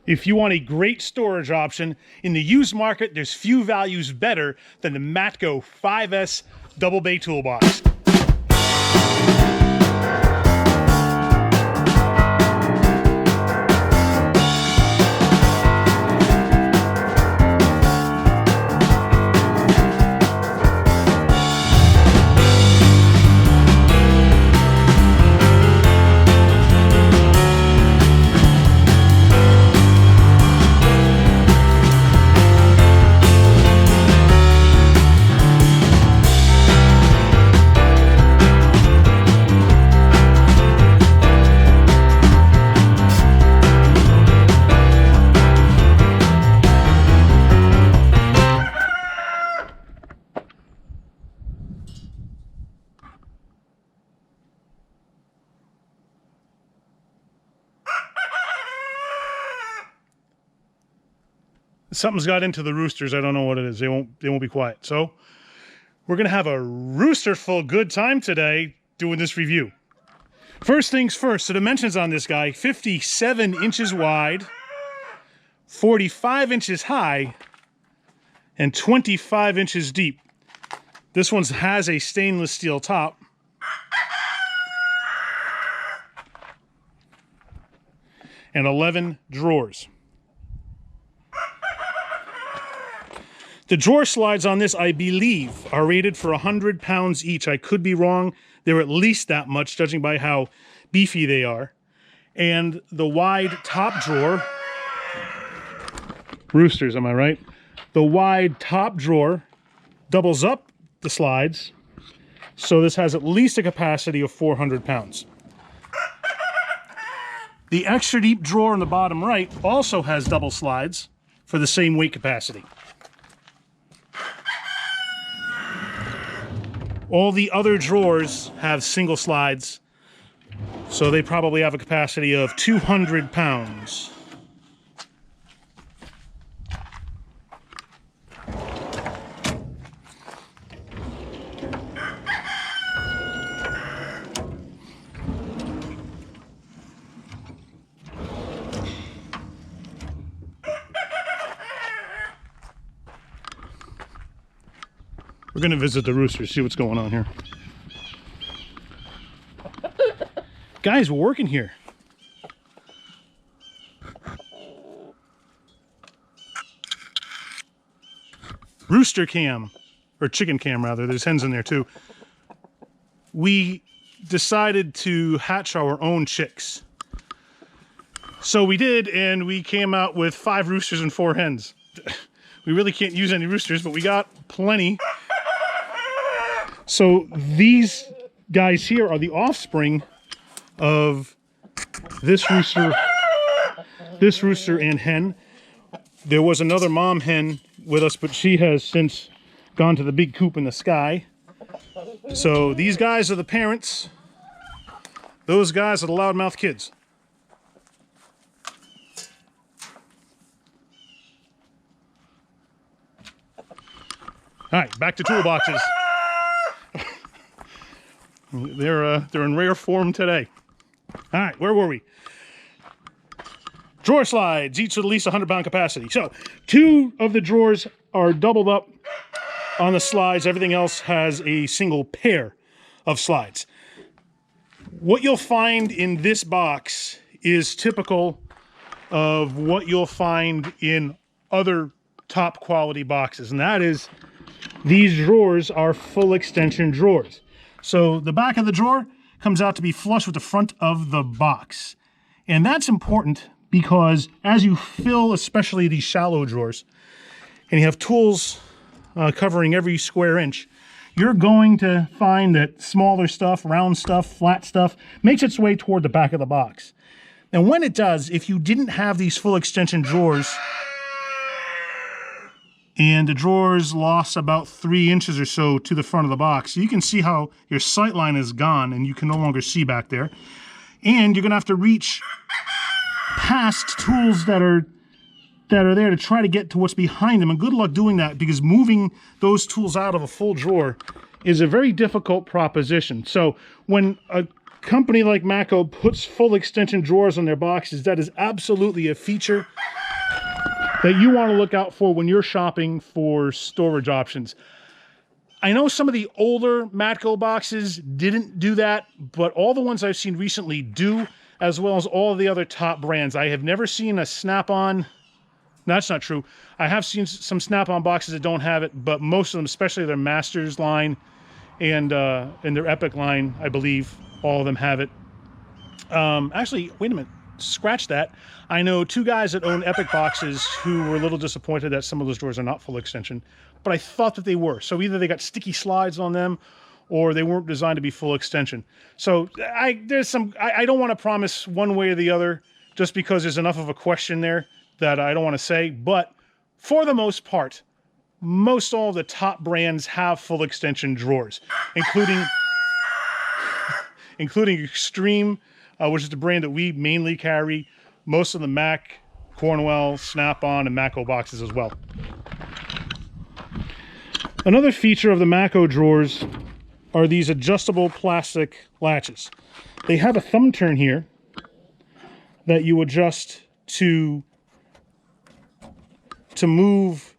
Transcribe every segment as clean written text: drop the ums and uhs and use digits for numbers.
If you want a great storage option, in the used market, there's few values better than the Matco 5S Double Bay Toolbox. Something's got into the roosters. I don't know what it is. They won't be quiet. So we're gonna have a roosterful good time today doing this review. First things first, the dimensions on this guy: 57 inches wide, 45 inches high, and 25 inches deep. This one has a stainless steel top. And 11 drawers. The drawer slides on this, I believe, are rated for 100 pounds each. I could be wrong. They're at least that much, judging by how beefy they are. And the wide top drawer, roosters, am I right? The wide top drawer doubles up the slides, so this has at least a capacity of 400 pounds. The extra deep drawer in the bottom right also has double slides for the same weight capacity. All the other drawers have single slides, so they probably have a capacity of 200 pounds. We're gonna visit the roosters, see what's going on here. Guys, we're working here. Rooster cam, or chicken cam rather, there's hens in there too. We decided to hatch our own chicks. So we did, and we came out with 5 roosters and 4 hens. We really can't use any roosters, but we got plenty. So these guys here are the offspring of this rooster and hen. There was another mom hen with us, but she has since gone to the big coop in the sky. So these guys are the parents. Those guys are the loudmouth kids. All right, back to toolboxes. They're in rare form today. All right, where were we? Drawer slides, each with at least 100-pound capacity. So 2 of the drawers are doubled up on the slides. Everything else has a single pair of slides. What you'll find in this box is typical of what you'll find in other top quality boxes, and that is these drawers are full extension drawers. So the back of the drawer comes out to be flush with the front of the box. And that's important because as you fill, especially these shallow drawers, and you have tools covering every square inch, you're going to find that smaller stuff, round stuff, flat stuff, makes its way toward the back of the box. And when it does, if you didn't have these full extension drawers, and the drawers lost about 3 inches or so to the front of the box, you can see how your sight line is gone and you can no longer see back there. And you're gonna have to reach past tools that are there to try to get to what's behind them. And good luck doing that, because moving those tools out of a full drawer is a very difficult proposition. So when a company like Matco puts full extension drawers on their boxes, that is absolutely a feature that you want to look out for when you're shopping for storage options. I know some of the older Matco boxes didn't do that, but all the ones I've seen recently do, as well as all the other top brands. I have never seen a Snap-on. No, that's not true. I have seen some Snap-on boxes that don't have it, but most of them, especially their Masters line and their Epic line, I believe all of them have it. Actually, wait a minute. Scratch that. I know two guys that own Epic boxes who were a little disappointed that some of those drawers are not full extension, but I thought that they were. So either they got sticky slides on them or they weren't designed to be full extension. So I don't want to promise one way or the other just because there's enough of a question there that I don't want to say, but for the most part, most all the top brands have full extension drawers, including Extreme, which is the brand that we mainly carry, most of the Mac, Cornwell, Snap-on, and Matco boxes as well. Another feature of the Matco drawers are these adjustable plastic latches. They have a thumb turn here that you adjust to move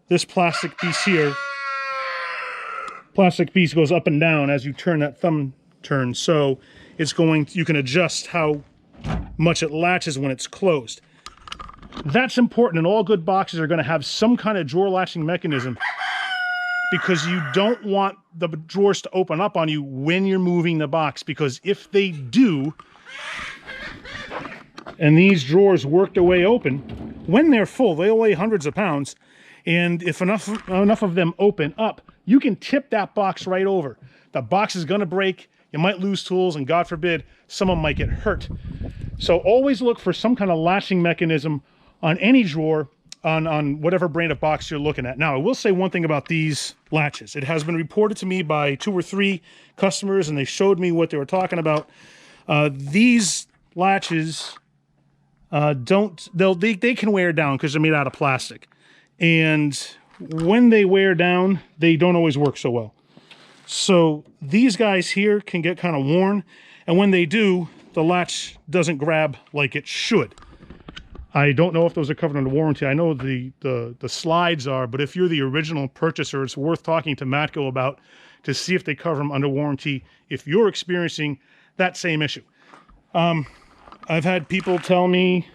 this plastic piece here. Plastic piece goes up and down as you turn that thumb turn, so you can adjust how much it latches when it's closed. That's important, and all good boxes are going to have some kind of drawer latching mechanism because you don't want the drawers to open up on you when you're moving the box, because if they do, and these drawers work their way open, when they're full, they'll weigh hundreds of pounds, and if enough of them open up, you can tip that box right over. The box is going to break, you might lose tools, and God forbid, someone might get hurt. So always look for some kind of latching mechanism on any drawer, on whatever brand of box you're looking at. Now, I will say one thing about these latches. It has been reported to me by 2 or 3 customers, and they showed me what they were talking about. These latches they can wear down because they're made out of plastic. And when they wear down, they don't always work so well. So these guys here can get kind of worn, and when they do, the latch doesn't grab like it should. I don't know if those are covered under warranty. I know the slides are, but if you're the original purchaser, it's worth talking to Matco about to see if they cover them under warranty if you're experiencing that same issue. I've had people tell me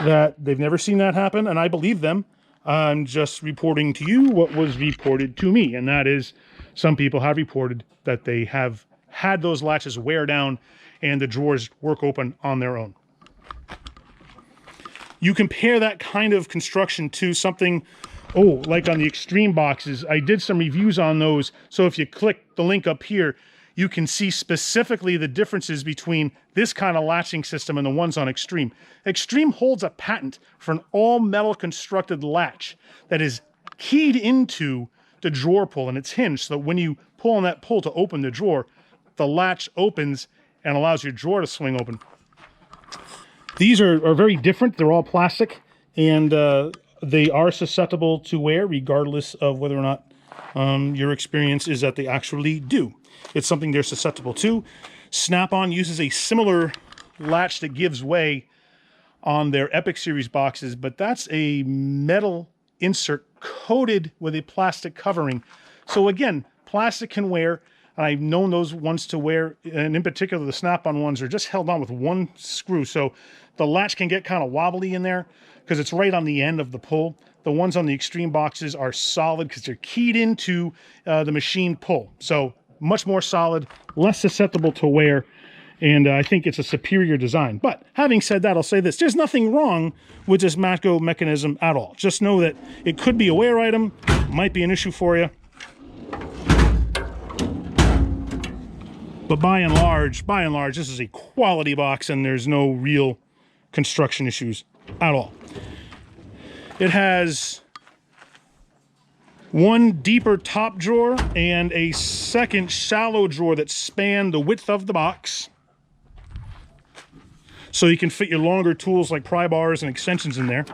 that they've never seen that happen, and I believe them. I'm just reporting to you what was reported to me, and that is some people have reported that they have had those latches wear down and the drawers work open on their own. You compare that kind of construction to something, like on the Extreme boxes. I did some reviews on those, so if you click the link up here, you can see specifically the differences between this kind of latching system and the ones on Extreme. Extreme holds a patent for an all-metal constructed latch that is keyed into the drawer pull, and it's hinged, so that when you pull on that pull to open the drawer, the latch opens and allows your drawer to swing open. These are very different. They're all plastic, and they are susceptible to wear regardless of whether or not your experience is that they actually do. It's something they're susceptible to. Snap-on uses a similar latch that gives way on their Epic series boxes, but that's a metal insert coated with a plastic covering. So again, plastic can wear, and I've known those ones to wear, and in particular the Snap-on ones are just held on with one screw, so the latch can get kind of wobbly in there because it's right on the end of the pull. The ones on the Extreme boxes are solid because they're keyed into the machine pull. So much more solid, less susceptible to wear, and I think it's a superior design. But having said that, I'll say this. There's nothing wrong with this Matco mechanism at all. Just know that it could be a wear item, might be an issue for you. But by and large, this is a quality box, and there's no real construction issues at all. It has one deeper top drawer and a second shallow drawer that span the width of the box, so you can fit your longer tools like pry bars and extensions in there.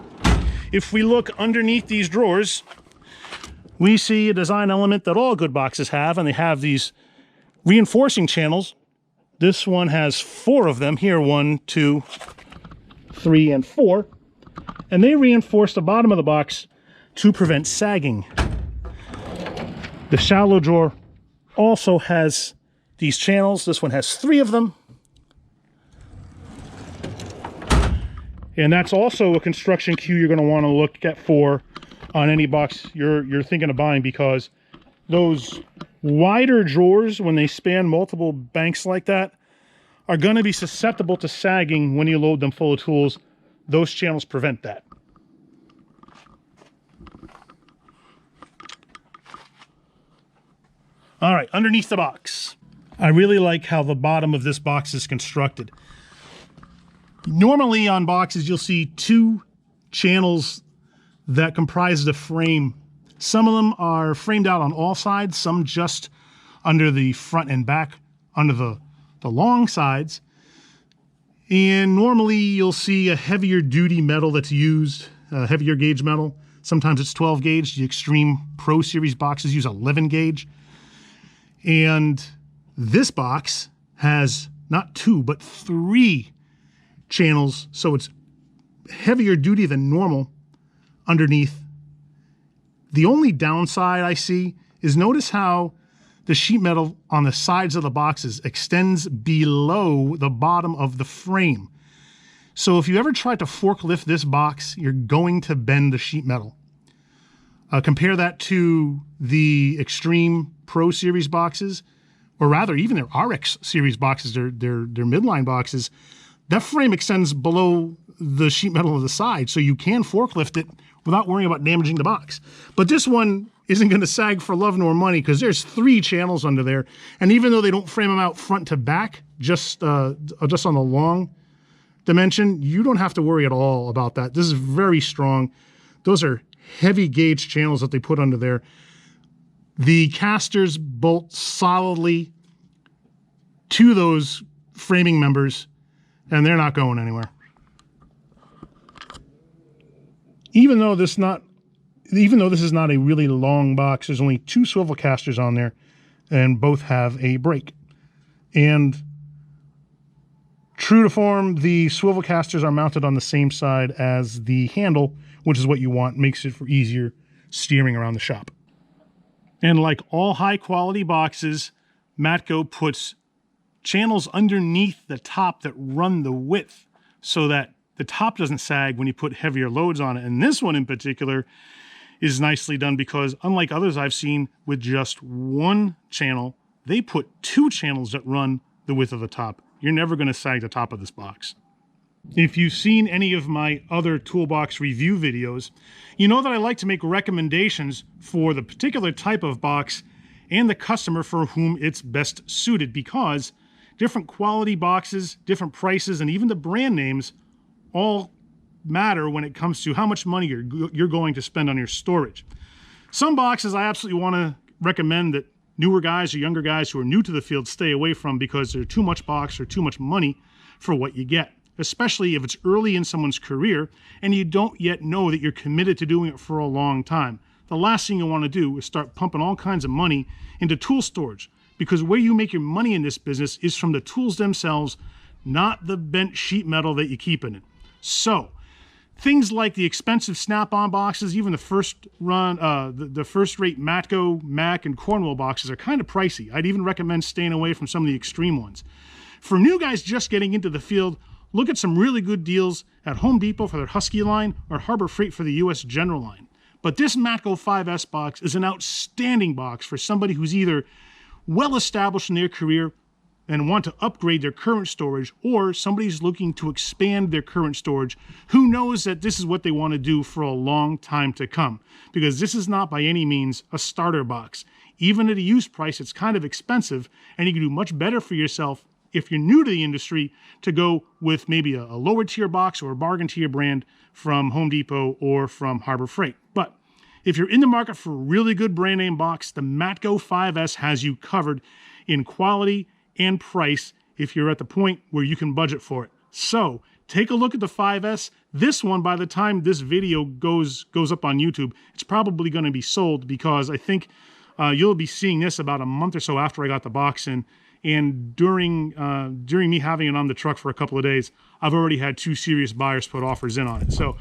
If we look underneath these drawers, we see a design element that all good boxes have, and they have these reinforcing channels This one has 4 of them. Here, 1, 2, 3, and 4. And they reinforce the bottom of the box to prevent sagging. The shallow drawer also has these channels. This one has 3 of them. And that's also a construction cue you're going to want to look at for on any box you're thinking of buying, because those wider drawers, when they span multiple banks like that, are going to be susceptible to sagging when you load them full of tools. Those channels prevent that. All right, underneath the box. I really like how the bottom of this box is constructed. Normally on boxes, you'll see 2 channels that comprise the frame. Some of them are framed out on all sides, some just under the front and back, under the long sides. And normally you'll see a heavier duty metal that's used, heavier gauge metal. Sometimes it's 12 gauge. The Extreme Pro Series boxes use 11 gauge. And this box has not 2, but 3 channels, so it's heavier duty than normal underneath. The only downside I see is, notice how the sheet metal on the sides of the boxes extends below the bottom of the frame. So if you ever try to forklift this box, you're going to bend the sheet metal. Compare that to the Extreme Pro Series boxes, or rather even their RX Series boxes, their midline boxes. That frame extends below the sheet metal of the side, so you can forklift it without worrying about damaging the box. But this one isn't going to sag for love nor money, because there's 3 channels under there. And even though they don't frame them out front to back, just on the long dimension, you don't have to worry at all about that. This is very strong. Those are heavy gauge channels that they put under there. The casters bolt solidly to those framing members, and they're not going anywhere. Even though this is not a really long box, there's only 2 swivel casters on there, and both have a brake. And true to form, the swivel casters are mounted on the same side as the handle, which is what you want. Makes it for easier steering around the shop. And like all high quality boxes, Matco puts channels underneath the top that run the width so that the top doesn't sag when you put heavier loads on it. And this one in particular is nicely done, because unlike others I've seen with just 1 channel, they put 2 channels that run the width of the top. You're never going to sag the top of this box. If you've seen any of my other Toolbox review videos, you know that I like to make recommendations for the particular type of box and the customer for whom it's best suited, because different quality boxes, different prices, and even the brand names all matter when it comes to how much money you're going to spend on your storage. Some boxes I absolutely want to recommend that newer guys or younger guys who are new to the field stay away from, because they're too much box or too much money for what you get, especially if it's early in someone's career and you don't yet know that you're committed to doing it for a long time. The last thing you want to do is start pumping all kinds of money into tool storage, because where you make your money in this business is from the tools themselves, not the bent sheet metal that you keep in it. So things like the expensive snap-on boxes, even the first run, the first-rate Matco, Mac, and Cornwell boxes are kind of pricey. I'd even recommend staying away from some of the extreme ones. For new guys just getting into the field, look at some really good deals at Home Depot for their Husky line or Harbor Freight for the US General line. But this Matco 5S box is an outstanding box for somebody who's either well established in their career and want to upgrade their current storage, or somebody's looking to expand their current storage who knows that this is what they want to do for a long time to come. Because this is not by any means a starter box. Even at a used price, it's kind of expensive, and you can do much better for yourself if you're new to the industry to go with maybe a lower tier box or a bargain tier brand from Home Depot or from Harbor Freight. But if you're in the market for a really good brand name box, the Matco 5S has you covered in quality and price if you're at the point where you can budget for it. So take a look at the 5S. This one, by the time this video goes up on YouTube, it's probably going to be sold, because I think you'll be seeing this about a month or so after I got the box in, And during me having it on the truck for a couple of days, I've already had 2 serious buyers put offers in on it. So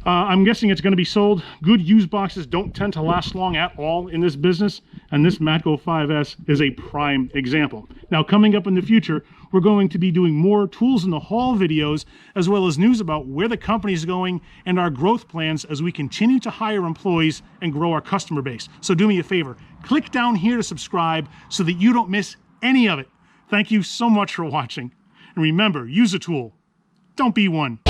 I'm guessing it's going to be sold. Good used boxes don't tend to last long at all in this business, and this Matco 5S is a prime example. Now, coming up in the future, we're going to be doing more tools in the haul videos, as well as news about where the company is going and our growth plans as we continue to hire employees and grow our customer base. So do me a favor, click down here to subscribe so that you don't miss any of it. Thank you so much for watching. And remember, use a tool. Don't be one.